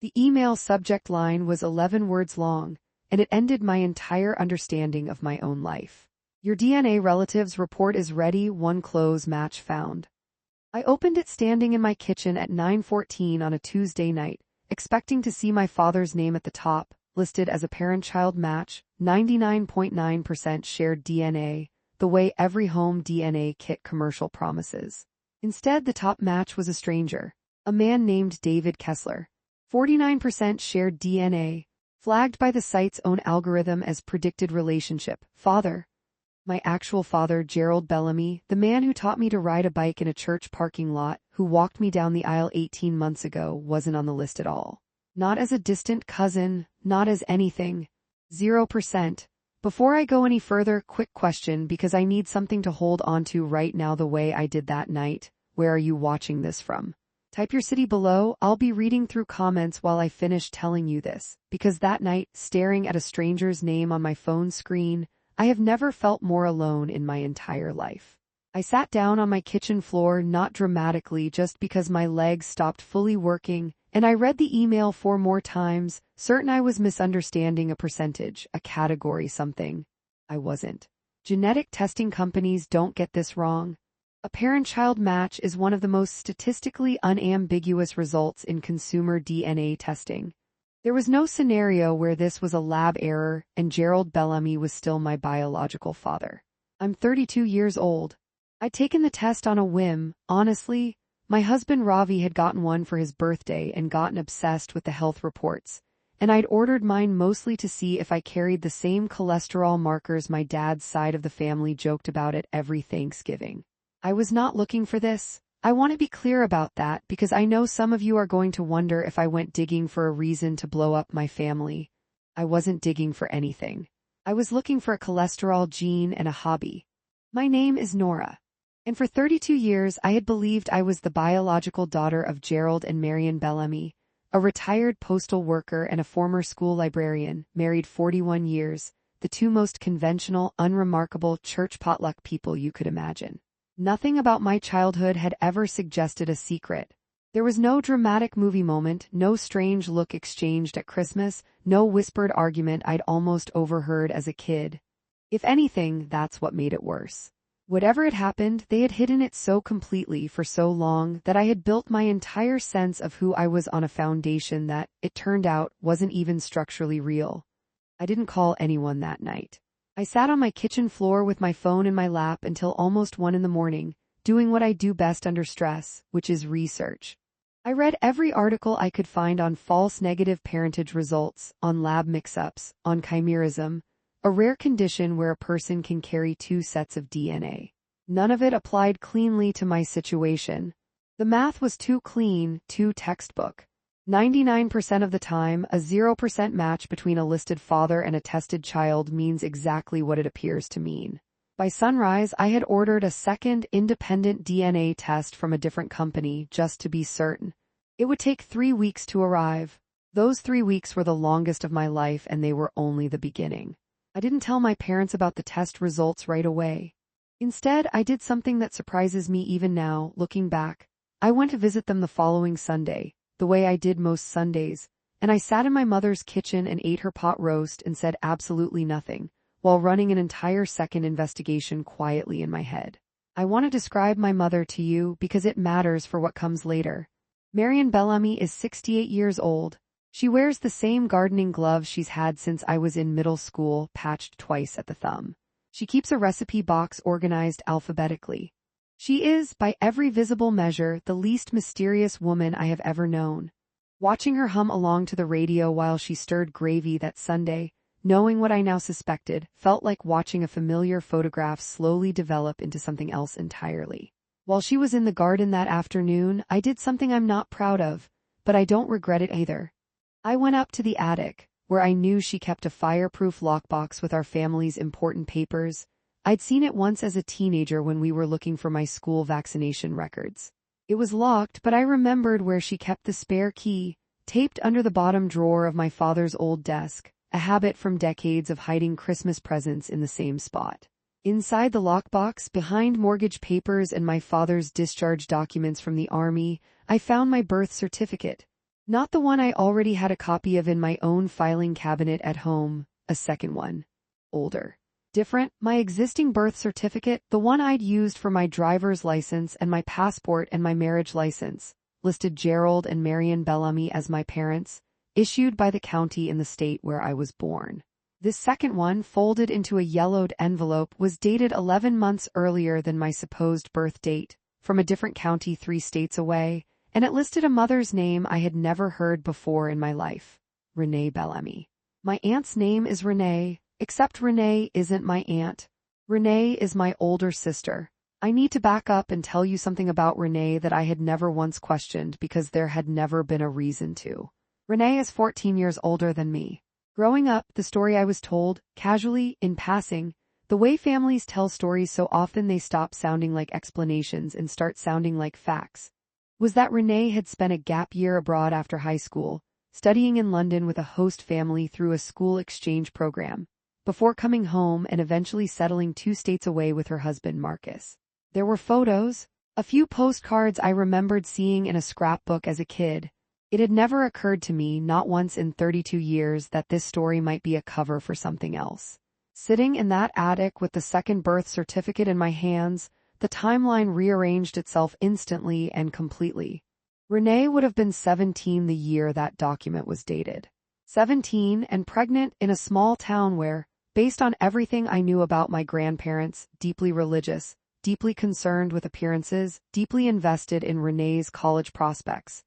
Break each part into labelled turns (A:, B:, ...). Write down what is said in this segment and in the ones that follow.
A: The email subject line was 11 words long, and it ended my entire understanding of my own life. Your DNA relatives report is ready, one close match found. I opened it standing in my kitchen at 9:14 on a Tuesday night, expecting to see my father's name at the top, listed as a parent-child match, 99.9% shared DNA, the way every home DNA kit commercial promises. Instead, the top match was a stranger, a man named David Kessler. 49% shared DNA, flagged by the site's own algorithm as predicted relationship. Father. My actual father, Gerald Bellamy, the man who taught me to ride a bike in a church parking lot, who walked me down the aisle 18 months ago, wasn't on the list at all. Not as a distant cousin, not as anything. 0%. Before I go any further, quick question because I need something to hold on to right now the way I did that night. Where are you watching this from? Type your city below. I'll be reading through comments while I finish telling you this, because that night, staring at a stranger's name on my phone screen, I have never felt more alone in my entire life. I sat down on my kitchen floor, not dramatically, just because my legs stopped fully working, and I read the email 4 more times, certain I was misunderstanding a percentage, a category, something. I wasn't. Genetic testing companies don't get this wrong. A parent-child match is one of the most statistically unambiguous results in consumer DNA testing. There was no scenario where this was a lab error and Gerald Bellamy was still my biological father. I'm 32 years old. I'd taken the test on a whim, honestly. My husband Ravi had gotten one for his birthday and gotten obsessed with the health reports, and I'd ordered mine mostly to see if I carried the same cholesterol markers my dad's side of the family joked about at every Thanksgiving. I was not looking for this. I want to be clear about that because I know some of you are going to wonder if I went digging for a reason to blow up my family. I wasn't digging for anything. I was looking for a cholesterol gene and a hobby. My name is Nora. And for 32 years I had believed I was the biological daughter of Gerald and Marion Bellamy, a retired postal worker and a former school librarian, married 41 years, the two most conventional, unremarkable church potluck people you could imagine. Nothing about my childhood had ever suggested a secret. There was no dramatic movie moment, no strange look exchanged at Christmas, no whispered argument I'd almost overheard as a kid. If anything, that's what made it worse. Whatever had happened, they had hidden it so completely for so long that I had built my entire sense of who I was on a foundation that, it turned out, wasn't even structurally real. I didn't call anyone that night. I sat on my kitchen floor with my phone in my lap until almost 1 in the morning, doing what I do best under stress, which is research. I read every article I could find on false negative parentage results, on lab mix-ups, on chimerism, a rare condition where a person can carry 2 sets of DNA. None of it applied cleanly to my situation. The math was too clean, too textbook. 99% of the time, a 0% match between a listed father and a tested child means exactly what it appears to mean. By sunrise, I had ordered a second independent DNA test from a different company just to be certain. It would take 3 weeks to arrive. Those 3 weeks were the longest of my life and they were only the beginning. I didn't tell my parents about the test results right away. Instead, I did something that surprises me even now, looking back. I went to visit them the following Sunday, the way I did most Sundays, and I sat in my mother's kitchen and ate her pot roast and said absolutely nothing, while running an entire second investigation quietly in my head. I want to describe my mother to you because it matters for what comes later. Marion Bellamy is 68 years old. She wears the same gardening gloves she's had since I was in middle school, patched twice at the thumb. She keeps a recipe box organized alphabetically. She is, by every visible measure, the least mysterious woman I have ever known. Watching her hum along to the radio while she stirred gravy that Sunday, knowing what I now suspected, felt like watching a familiar photograph slowly develop into something else entirely. While she was in the garden that afternoon, I did something I'm not proud of, but I don't regret it either. I went up to the attic, where I knew she kept a fireproof lockbox with our family's important papers. I'd seen it once as a teenager when we were looking for my school vaccination records. It was locked, but I remembered where she kept the spare key, taped under the bottom drawer of my father's old desk, a habit from decades of hiding Christmas presents in the same spot. Inside the lockbox, behind mortgage papers and my father's discharge documents from the army, I found my birth certificate. Not the one I already had a copy of in my own filing cabinet at home, a second one. Older. Different, my existing birth certificate, the one I'd used for my driver's license and my passport and my marriage license, listed Gerald and Marion Bellamy as my parents, issued by the county in the state where I was born. This second one, folded into a yellowed envelope, was dated 11 months earlier than my supposed birth date, from a different county 3 states away, and it listed a mother's name I had never heard before in my life, Renee Bellamy. My aunt's name is Renee, except Renee isn't my aunt. Renee is my older sister. I need to back up and tell you something about Renee that I had never once questioned because there had never been a reason to. Renee is 14 years older than me. Growing up, the story I was told, casually, in passing, the way families tell stories so often they stop sounding like explanations and start sounding like facts, was that Renee had spent a gap year abroad after high school, studying in London with a host family through a school exchange program, before coming home and eventually settling 2 states away with her husband Marcus. There were photos, a few postcards I remembered seeing in a scrapbook as a kid. It had never occurred to me, not once in 32 years, that this story might be a cover for something else. Sitting in that attic with the second birth certificate in my hands, the timeline rearranged itself instantly and completely. Renee would have been 17 the year that document was dated. 17 and pregnant in a small town where, based on everything I knew about my grandparents, deeply religious, deeply concerned with appearances, deeply invested in Renee's college prospects,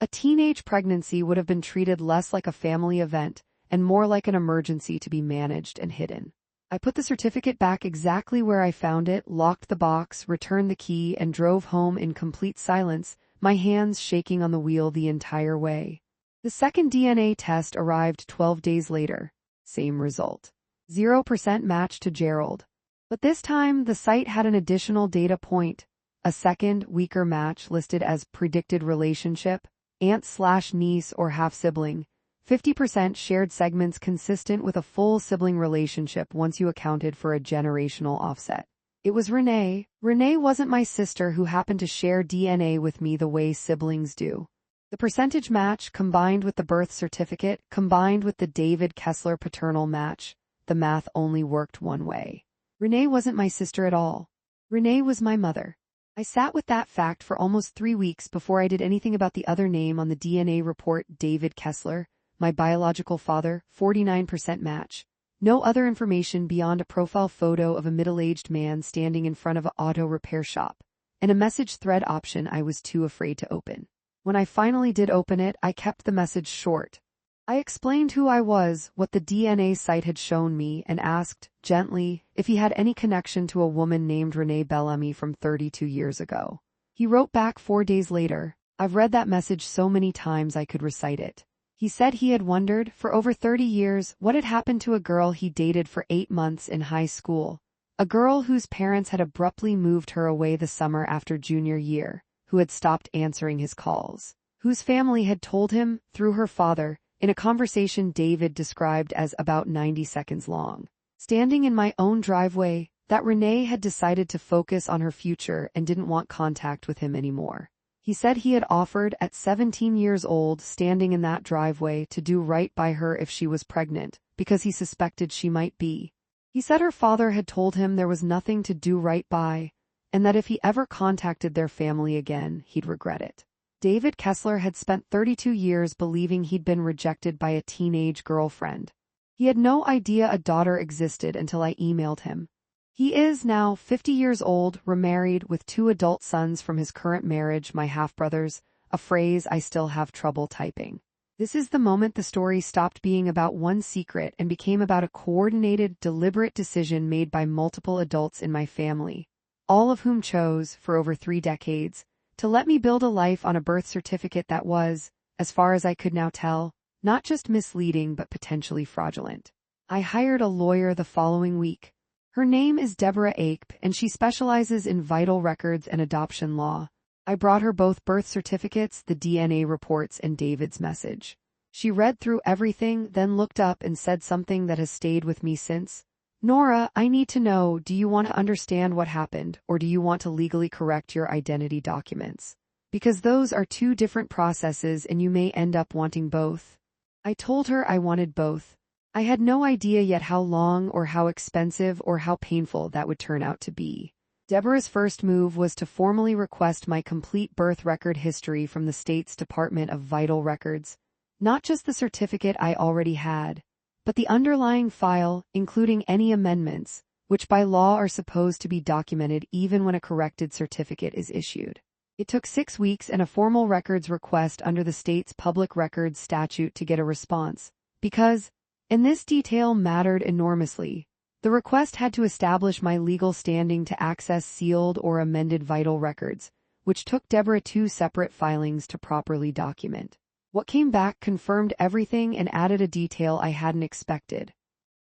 A: a teenage pregnancy would have been treated less like a family event and more like an emergency to be managed and hidden. I put the certificate back exactly where I found it, locked the box, returned the key, and drove home in complete silence, my hands shaking on the wheel the entire way. The second DNA test arrived 12 days later. Same result. 0% match to Gerald. But this time, the site had an additional data point. A second, weaker match listed as predicted relationship, aunt/niece or half-sibling, 50% shared segments consistent with a full sibling relationship once you accounted for a generational offset. It was Renee. Renee wasn't my sister who happened to share DNA with me the way siblings do. The percentage match, combined with the birth certificate, combined with the David Kessler paternal match, the math only worked one way. Renee wasn't my sister at all. Renee was my mother. I sat with that fact for almost 3 weeks before I did anything about the other name on the DNA report, David Kessler, my biological father, 49% match. No other information beyond a profile photo of a middle-aged man standing in front of an auto repair shop, and a message thread option I was too afraid to open. When I finally did open it, I kept the message short. I explained who I was, what the DNA site had shown me, and asked, gently, if he had any connection to a woman named Renee Bellamy from 32 years ago. He wrote back 4 days later, "I've read that message so many times I could recite it." He said he had wondered, for over 30 years, what had happened to a girl he dated for 8 months in high school, a girl whose parents had abruptly moved her away the summer after junior year, who had stopped answering his calls, whose family had told him, through her father, in a conversation David described as about 90 seconds long, standing in my own driveway, that Renee had decided to focus on her future and didn't want contact with him anymore. He said he had offered, at 17 years old, standing in that driveway, to do right by her if she was pregnant, because he suspected she might be. He said her father had told him there was nothing to do right by, and that if he ever contacted their family again, he'd regret it. David Kessler had spent 32 years believing he'd been rejected by a teenage girlfriend. He had no idea a daughter existed until I emailed him. He is now 50 years old, remarried, with 2 adult sons from his current marriage, my half-brothers, a phrase I still have trouble typing. This is the moment the story stopped being about one secret and became about a coordinated, deliberate decision made by multiple adults in my family, all of whom chose, for over 3 decades, to let me build a life on a birth certificate that was, as far as I could now tell, not just misleading but potentially fraudulent. I hired a lawyer the following week. Her name is Deborah Ape, and she specializes in vital records and adoption law. I brought her both birth certificates, the DNA reports, and David's message. She read through everything, then looked up and said something that has stayed with me since. "Nora, I need to know, do you want to understand what happened, or do you want to legally correct your identity documents?" because those are two different processes and you may end up wanting both. I told her I wanted both. I had no idea yet how long or how expensive or how painful that would turn out to be. Deborah's first move was to formally request my complete birth record history from the state's Department of Vital Records. Not just the certificate I already had, but the underlying file, including any amendments, which by law are supposed to be documented even when a corrected certificate is issued. It took 6 weeks and a formal records request under the state's public records statute to get a response, because, and this detail mattered enormously, the request had to establish my legal standing to access sealed or amended vital records, which took Deborah 2 separate filings to properly document. What came back confirmed everything and added a detail I hadn't expected.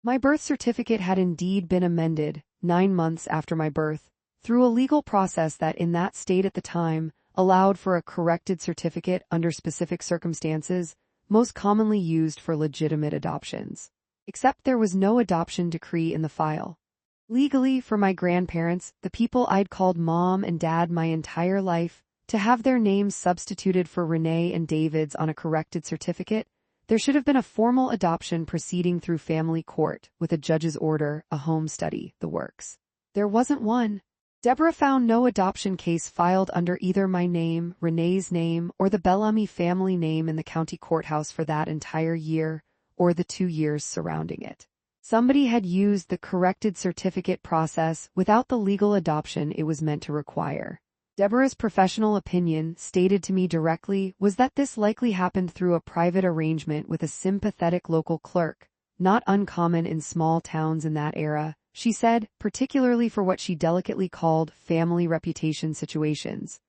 A: My birth certificate had indeed been amended, 9 months after my birth, through a legal process that in that state at the time allowed for a corrected certificate under specific circumstances, most commonly used for legitimate adoptions. Except there was no adoption decree in the file. Legally, for my grandparents, the people I'd called Mom and Dad my entire life, to have their names substituted for Renee and David's on a corrected certificate, there should have been a formal adoption proceeding through family court, with a judge's order, a home study, the works. There wasn't one. Deborah found no adoption case filed under either my name, Renee's name, or the Bellamy family name in the county courthouse for that entire year, or the 2 years surrounding it. Somebody had used the corrected certificate process without the legal adoption it was meant to require. Deborah's professional opinion, stated to me directly, was that this likely happened through a private arrangement with a sympathetic local clerk, not uncommon in small towns in that era, she said, particularly for what she delicately called family reputation situations.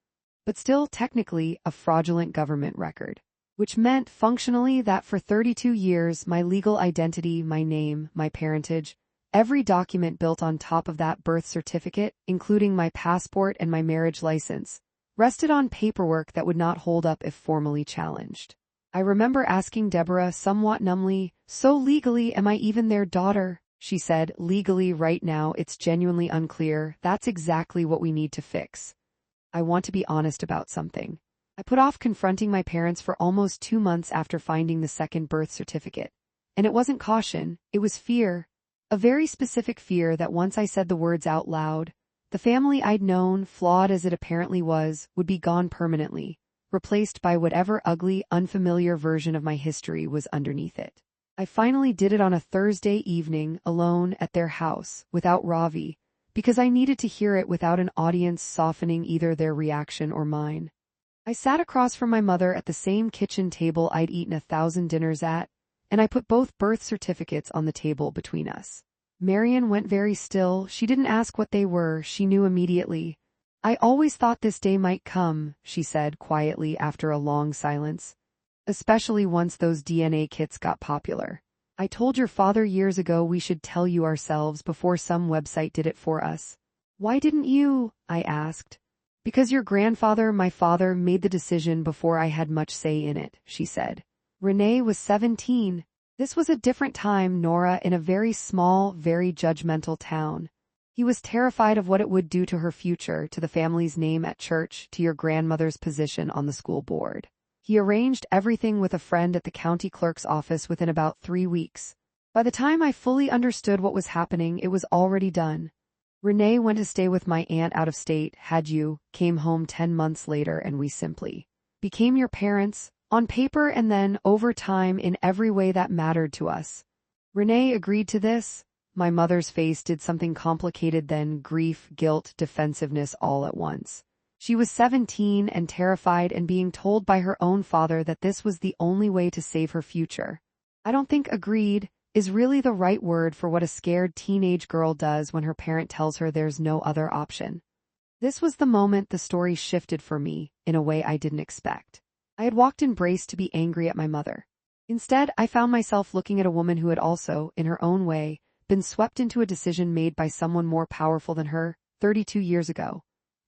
A: But still technically a fraudulent government record. Which meant functionally that for 32 years my legal identity, my name, my parentage, every document built on top of that birth certificate, including my passport and my marriage license, rested on paperwork that would not hold up if formally challenged. I remember asking Deborah somewhat numbly, "So legally am I even their daughter?" She said, "Legally right now it's genuinely unclear. That's exactly what we need to fix. I want to be honest about something." I put off confronting my parents for almost 2 months after finding the second birth certificate. And it wasn't caution, it was fear. A very specific fear that once I said the words out loud, the family I'd known, flawed as it apparently was, would be gone permanently, replaced by whatever ugly, unfamiliar version of my history was underneath it. I finally did it on a Thursday evening, alone, at their house, without Ravi, because I needed to hear it without an audience softening either their reaction or mine. I sat across from my mother at the same kitchen table I'd eaten 1,000 dinners at, and I put both birth certificates on the table between us. Marian went very still. She didn't ask what they were, she knew immediately. "I always thought this day might come," she said quietly after a long silence. "Especially once those DNA kits got popular. I told your father years ago we should tell you ourselves before some website did it for us." "Why didn't you?" I asked. "Because your grandfather, my father, made the decision before I had much say in it," she said. Renee was 17. This was a different time, Nora, in a very small, very judgmental town. He was terrified of what it would do to her future, to the family's name at church, to your grandmother's position on the school board. He arranged everything with a friend at the county clerk's office within about 3 weeks. By the time I fully understood what was happening, it was already done. Renee went to stay with my aunt out of state, came home 10 months later, and we simply became your parents, on paper and then, over time, in every way that mattered to us. Renee agreed to this. My mother's face did something complicated then, grief, guilt, defensiveness all at once. She was 17 and terrified and being told by her own father that this was the only way to save her future. I don't think agreed is really the right word for what a scared teenage girl does when her parent tells her there's no other option. This was the moment the story shifted for me, in a way I didn't expect. I had walked in braced to be angry at my mother. Instead, I found myself looking at a woman who had also, in her own way, been swept into a decision made by someone more powerful than her, 32 years ago,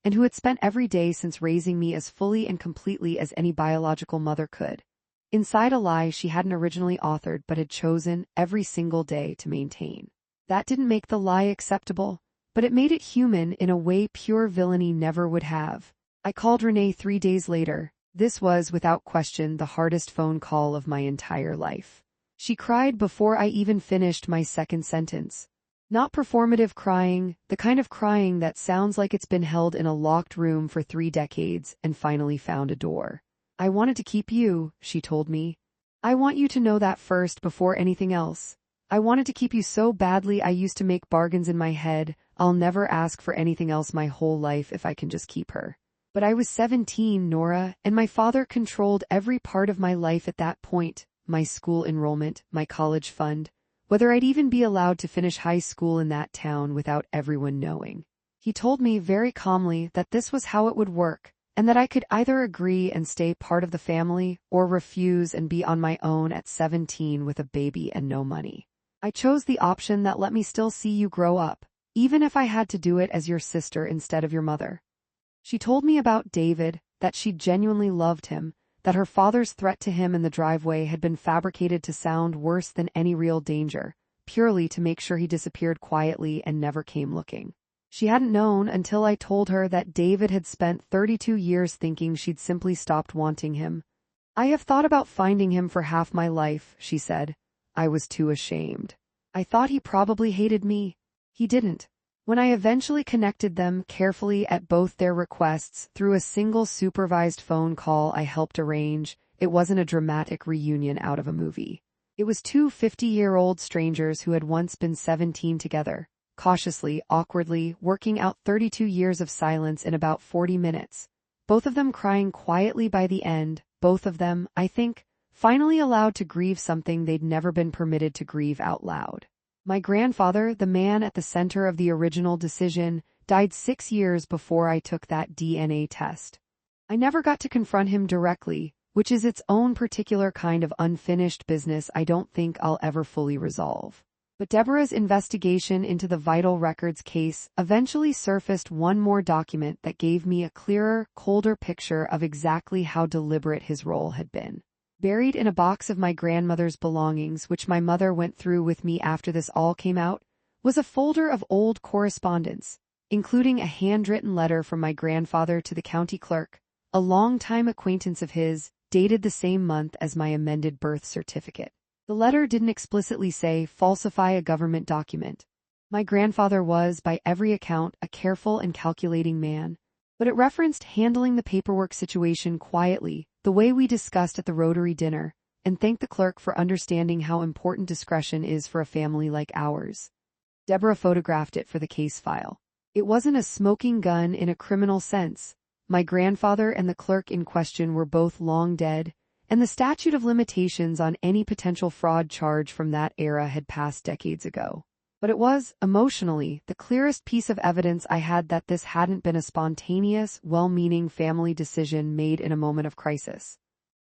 A: and who had spent every day since raising me as fully and completely as any biological mother could. Inside a lie she hadn't originally authored but had chosen every single day to maintain. That didn't make the lie acceptable, but it made it human in a way pure villainy never would have. I called Renee 3 days later. This was, without question, the hardest phone call of my entire life. She cried before I even finished my second sentence. Not performative crying, the kind of crying that sounds like it's been held in a locked room for 3 decades and finally found a door. I wanted to keep you, she told me. I want you to know that first before anything else. I wanted to keep you so badly I used to make bargains in my head. I'll never ask for anything else my whole life if I can just keep her. But I was 17, Nora, and my father controlled every part of my life at that point. My school enrollment, my college fund, whether I'd even be allowed to finish high school in that town without everyone knowing. He told me very calmly that this was how it would work, and that I could either agree and stay part of the family or refuse and be on my own at 17 with a baby and no money. I chose the option that let me still see you grow up, even if I had to do it as your sister instead of your mother. She told me about David, that she genuinely loved him, that her father's threat to him in the driveway had been fabricated to sound worse than any real danger, purely to make sure he disappeared quietly and never came looking. She hadn't known until I told her that David had spent 32 years thinking she'd simply stopped wanting him. I have thought about finding him for half my life, she said. I was too ashamed. I thought he probably hated me. He didn't. When I eventually connected them carefully at both their requests through a single supervised phone call I helped arrange, it wasn't a dramatic reunion out of a movie. It was two 50-year-old strangers who had once been 17 together, cautiously, awkwardly, working out 32 years of silence in about 40 minutes. Both of them crying quietly by the end, both of them, I think, finally allowed to grieve something they'd never been permitted to grieve out loud. My grandfather, the man at the center of the original decision, died 6 years before I took that DNA test. I never got to confront him directly, which is its own particular kind of unfinished business I don't think I'll ever fully resolve. But Deborah's investigation into the Vital Records case eventually surfaced one more document that gave me a clearer, colder picture of exactly how deliberate his role had been. Buried in a box of my grandmother's belongings, which my mother went through with me after this all came out, was a folder of old correspondence, including a handwritten letter from my grandfather to the county clerk, a longtime acquaintance of his, dated the same month as my amended birth certificate. The letter didn't explicitly say falsify a government document. My grandfather was, by every account, a careful and calculating man, but it referenced handling the paperwork situation quietly, the way we discussed at the Rotary dinner, and thanked the clerk for understanding how important discretion is for a family like ours. Deborah photographed it for the case file. It wasn't a smoking gun in a criminal sense. My grandfather and the clerk in question were both long dead, and the statute of limitations on any potential fraud charge from that era had passed decades ago. But it was, emotionally, the clearest piece of evidence I had that this hadn't been a spontaneous, well-meaning family decision made in a moment of crisis.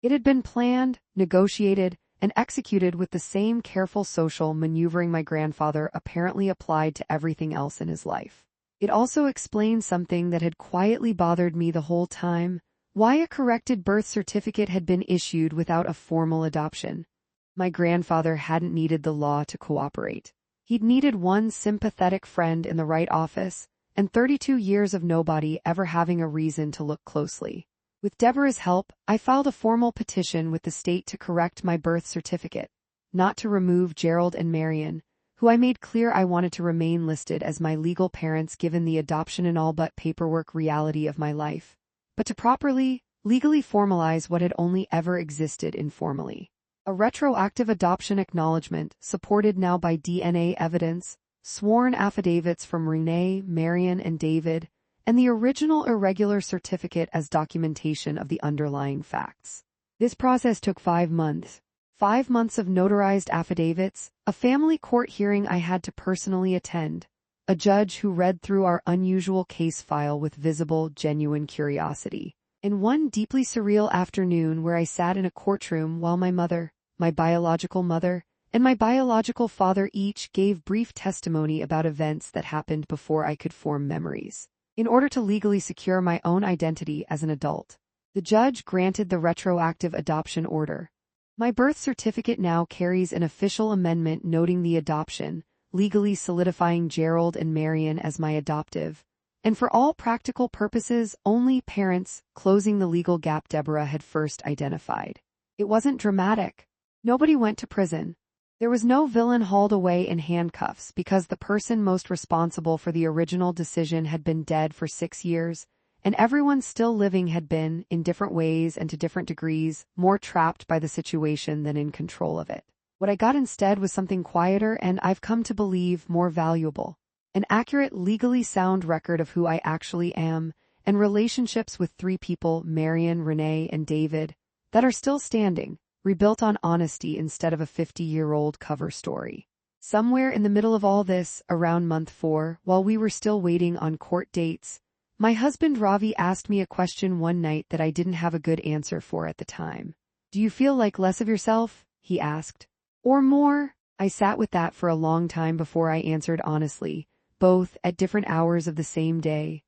A: It had been planned, negotiated, and executed with the same careful social maneuvering my grandfather apparently applied to everything else in his life. It also explained something that had quietly bothered me the whole time: why a corrected birth certificate had been issued without a formal adoption. My grandfather hadn't needed the law to cooperate. He'd needed one sympathetic friend in the right office, and 32 years of nobody ever having a reason to look closely. With Deborah's help, I filed a formal petition with the state to correct my birth certificate, not to remove Gerald and Marion, who I made clear I wanted to remain listed as my legal parents given the adoption and all but paperwork reality of my life, but to properly, legally formalize what had only ever existed informally. A retroactive adoption acknowledgement, supported now by DNA evidence, sworn affidavits from Renee, Marion, and David, and the original irregular certificate as documentation of the underlying facts. This process took 5 months. 5 months of notarized affidavits, a family court hearing I had to personally attend, a judge who read through our unusual case file with visible, genuine curiosity, and one deeply surreal afternoon where I sat in a courtroom while my mother, my biological mother, and my biological father each gave brief testimony about events that happened before I could form memories. In order to legally secure my own identity as an adult, the judge granted the retroactive adoption order. My birth certificate now carries an official amendment noting the adoption, legally solidifying Gerald and Marion as my adoptive, and for all practical purposes, only parents, closing the legal gap Deborah had first identified. It wasn't dramatic. Nobody went to prison. There was no villain hauled away in handcuffs because the person most responsible for the original decision had been dead for 6 years, and everyone still living had been, in different ways and to different degrees, more trapped by the situation than in control of it. What I got instead was something quieter and, I've come to believe, more valuable. An accurate, legally sound record of who I actually am, and relationships with 3 people, Marion, Renee, and David, that are still standing, rebuilt on honesty instead of a 50-year-old cover story. Somewhere in the middle of all this, around month 4, while we were still waiting on court dates, my husband Ravi asked me a question one night that I didn't have a good answer for at the time. "Do you feel like less of yourself?" he asked. "Or more?" I sat with that for a long time before I answered honestly, both at different hours of the same day.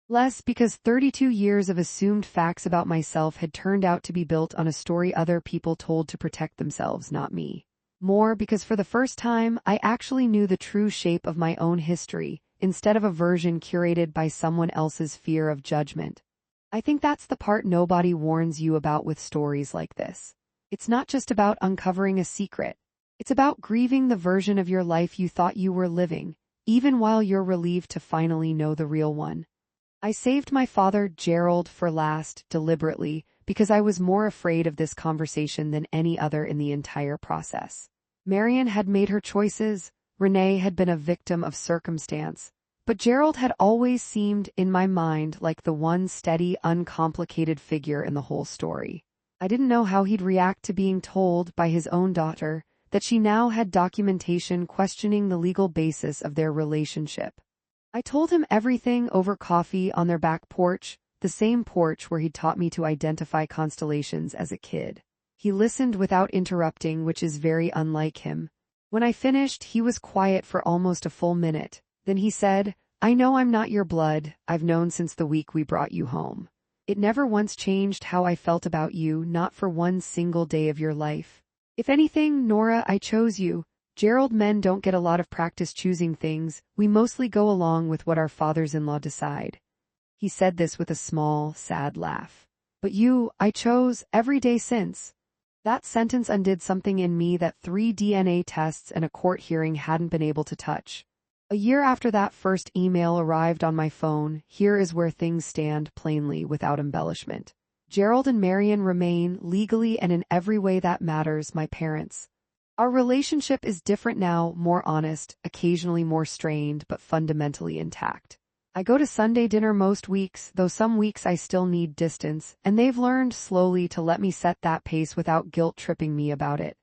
A: Less because 32 years of assumed facts about myself had turned out to be built on a story other people told to protect themselves, not me. More because for the first time, I actually knew the true shape of my own history, instead of a version curated by someone else's fear of judgment. I think that's the part nobody warns you about with stories like this. It's not just about uncovering a secret. It's about grieving the version of your life you thought you were living, even while you're relieved to finally know the real one. I saved my father, Gerald, for last, deliberately, because I was more afraid of this conversation than any other in the entire process. Marion had made her choices, Renee had been a victim of circumstance, but Gerald had always seemed, in my mind, like the one steady, uncomplicated figure in the whole story. I didn't know how he'd react to being told by his own daughter that she now had documentation questioning the legal basis of their relationship. I told him everything over coffee on their back porch, the same porch where he'd taught me to identify constellations as a kid. He listened without interrupting, which is very unlike him. When I finished, he was quiet for almost a full minute. Then he said, "I know I'm not your blood. I've known since the week we brought you home. It never once changed how I felt about you, not for one single day of your life. If anything, Nora, I chose you. Gerald, men don't get a lot of practice choosing things. We mostly go along with what our fathers-in-law decide." He said this with a small, sad laugh. "But you, I chose every day since." That sentence undid something in me that 3 DNA tests and a court hearing hadn't been able to touch. A year after that first email arrived on my phone, here is where things stand plainly without embellishment. Gerald and Marion remain, legally and in every way that matters, my parents. Our relationship is different now, more honest, occasionally more strained, but fundamentally intact. I go to Sunday dinner most weeks, though some weeks I still need distance, and they've learned slowly to let me set that pace without guilt-tripping me about it.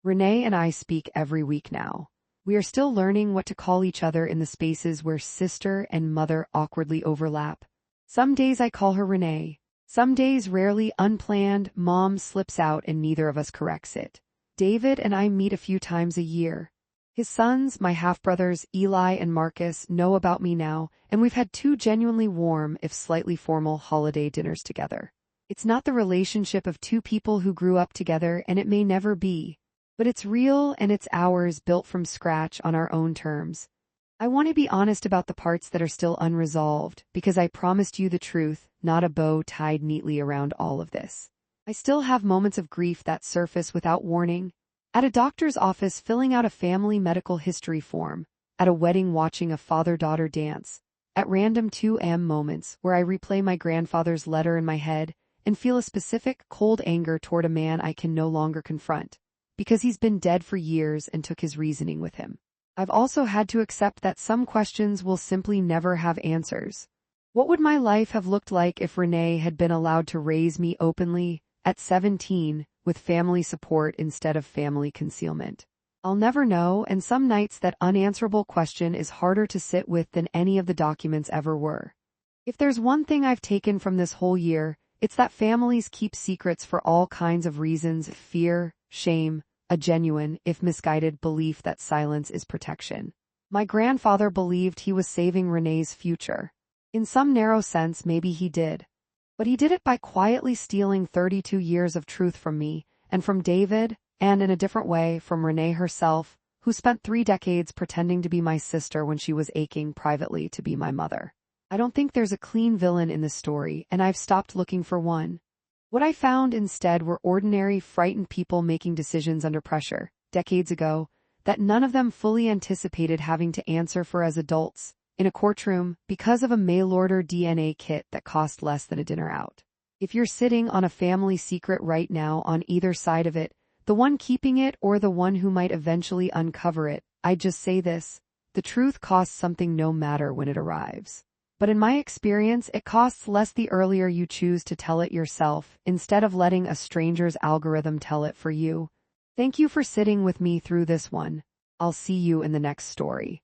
A: Renee and I speak every week now. We are still learning what to call each other in the spaces where sister and mother awkwardly overlap. Some days I call her Renee. Some days, rarely, unplanned, Mom slips out and neither of us corrects it. David and I meet a few times a year. His sons, my half-brothers, Eli and Marcus, know about me now, and we've had 2 genuinely warm, if slightly formal, holiday dinners together. It's not the relationship of 2 people who grew up together, and it may never be. But it's real, and it's ours, built from scratch on our own terms. I want to be honest about the parts that are still unresolved, because I promised you the truth, not a bow tied neatly around all of this. I still have moments of grief that surface without warning. At a doctor's office filling out a family medical history form, at a wedding watching a father-daughter dance, at random 2 a.m. moments where I replay my grandfather's letter in my head and feel a specific, cold anger toward a man I can no longer confront, because he's been dead for years and took his reasoning with him. I've also had to accept that some questions will simply never have answers. What would my life have looked like if Renee had been allowed to raise me openly, at 17, with family support instead of family concealment? I'll never know, and some nights that unanswerable question is harder to sit with than any of the documents ever were. If there's one thing I've taken from this whole year, it's that families keep secrets for all kinds of reasons: fear, shame, a genuine, if misguided, belief that silence is protection. My grandfather believed he was saving Renee's future. In some narrow sense, maybe he did. But he did it by quietly stealing 32 years of truth from me, and from David, and in a different way, from Renee herself, who spent 3 decades pretending to be my sister when she was aching privately to be my mother. I don't think there's a clean villain in this story, and I've stopped looking for one. What I found instead were ordinary, frightened people making decisions under pressure, decades ago, that none of them fully anticipated having to answer for as adults, in a courtroom, because of a mail-order DNA kit that cost less than a dinner out. If you're sitting on a family secret right now on either side of it, the one keeping it or the one who might eventually uncover it, I'd just say this: the truth costs something no matter when it arrives. But in my experience, it costs less the earlier you choose to tell it yourself, instead of letting a stranger's algorithm tell it for you. Thank you for sitting with me through this one. I'll see you in the next story.